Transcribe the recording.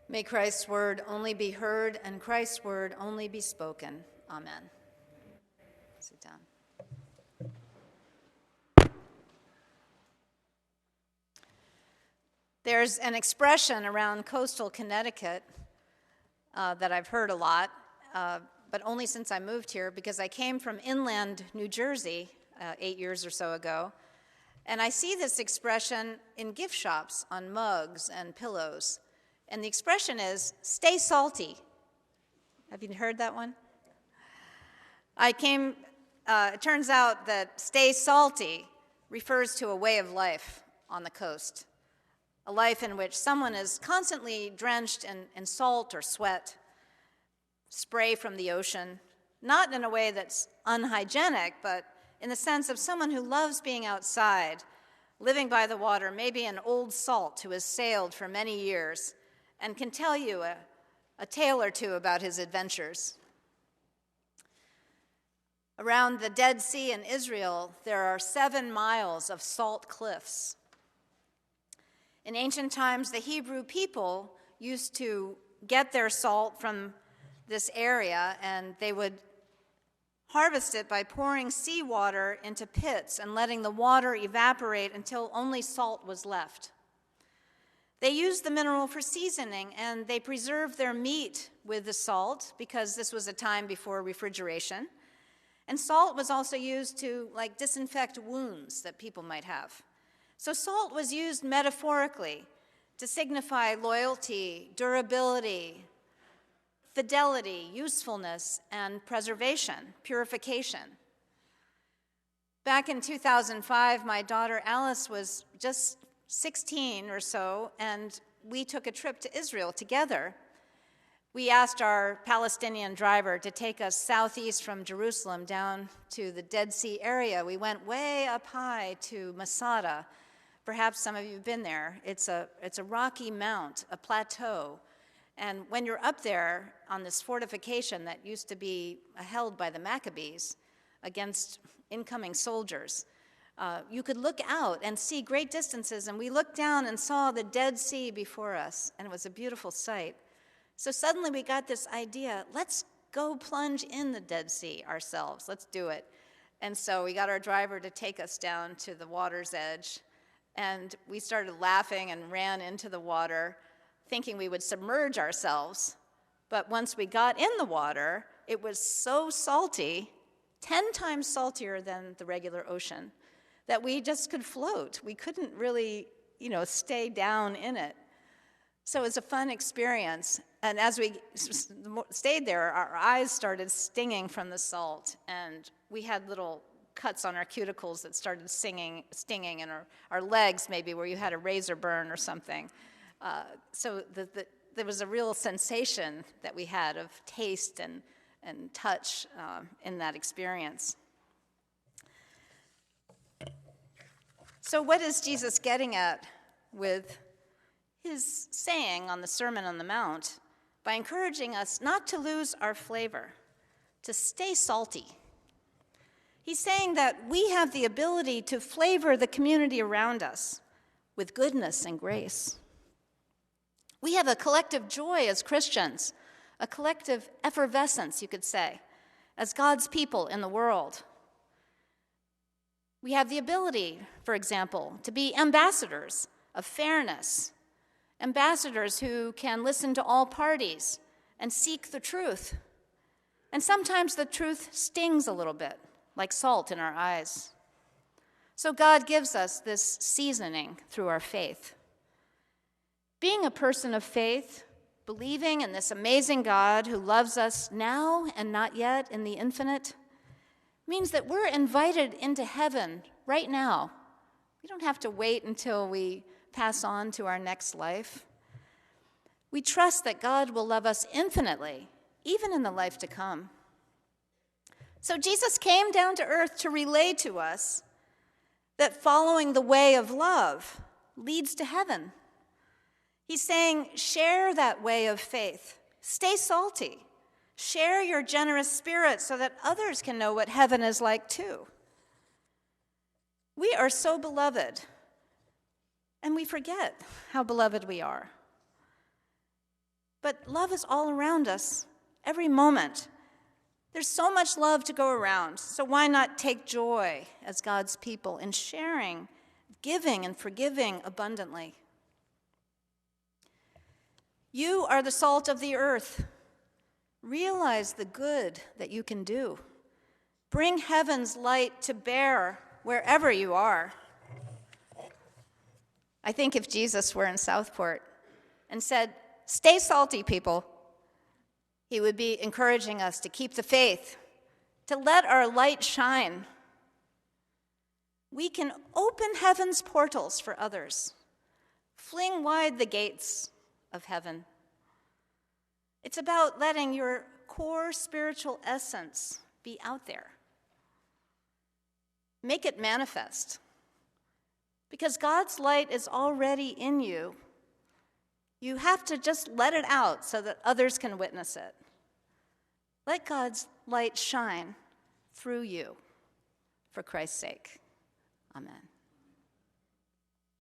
May Christ's word only be heard and Christ's word only be spoken. Amen. Sit down. There's an expression around coastal Connecticut that I've heard a lot, but only since I moved here, because I came from inland New Jersey 8 years or so ago, and I see this expression in gift shops on mugs and pillows. And the expression is, stay salty. Have you heard that one? It turns out that stay salty refers to a way of life on the coast, a life in which someone is constantly drenched in salt or sweat, spray from the ocean, not in a way that's unhygienic, but in the sense of someone who loves being outside, living by the water, maybe an old salt who has sailed for many years, and can tell you a tale or two about his adventures. Around the Dead Sea in Israel, there are 7 miles of salt cliffs. In ancient times, the Hebrew people used to get their salt from this area, and they would harvest it by pouring seawater into pits and letting the water evaporate until only salt was left. They used the mineral for seasoning, and they preserved their meat with the salt because this was a time before refrigeration. And salt was also used to disinfect wounds that people might have. So salt was used metaphorically to signify loyalty, durability, fidelity, usefulness, and preservation, purification. Back in 2005, my daughter Alice was just 16 or so, and we took a trip to Israel together. We asked our Palestinian driver to take us southeast from Jerusalem down to the Dead Sea area. We went way up high to Masada. Perhaps some of you have been there. It's a rocky mount, a plateau. And when you're up there on this fortification that used to be held by the Maccabees against incoming soldiers, you could look out and see great distances, and we looked down and saw the Dead Sea before us, and it was a beautiful sight. So suddenly we got this idea, let's go plunge in the Dead Sea ourselves, let's do it. And so we got our driver to take us down to the water's edge, and we started laughing and ran into the water, thinking we would submerge ourselves. But once we got in the water, it was so salty, 10 times saltier than the regular ocean, that we just could float. We couldn't really, stay down in it. So it was a fun experience. And as we stayed there, our eyes started stinging from the salt, and we had little cuts on our cuticles that started stinging, and our legs maybe where you had a razor burn or something. So there was a real sensation that we had of taste and touch in that experience. So what is Jesus getting at with his saying on the Sermon on the Mount? By encouraging us not to lose our flavor, to stay salty. He's saying that we have the ability to flavor the community around us with goodness and grace. We have a collective joy as Christians, a collective effervescence, you could say, as God's people in the world. We have the ability, for example, to be ambassadors of fairness, ambassadors who can listen to all parties and seek the truth. And sometimes the truth stings a little bit, like salt in our eyes. So God gives us this seasoning through our faith. Being a person of faith, believing in this amazing God who loves us now and not yet in the infinite, means that we're invited into heaven right now. We don't have to wait until we pass on to our next life. We trust that God will love us infinitely, even in the life to come. So Jesus came down to earth to relay to us that following the way of love leads to heaven. He's saying, share that way of faith. Stay salty. Share your generous spirit so that others can know what heaven is like too. We are so beloved, and we forget how beloved we are. But love is all around us, every moment. There's so much love to go around, so why not take joy as God's people in sharing, giving, and forgiving abundantly? You are the salt of the earth. Realize the good that you can do. Bring heaven's light to bear wherever you are. I think if Jesus were in Southport and said, "Stay salty, people," he would be encouraging us to keep the faith, to let our light shine. We can open heaven's portals for others, fling wide the gates of heaven. It's about letting your core spiritual essence be out there. Make it manifest. Because God's light is already in you. You have to just let it out so that others can witness it. Let God's light shine through you for Christ's sake. Amen.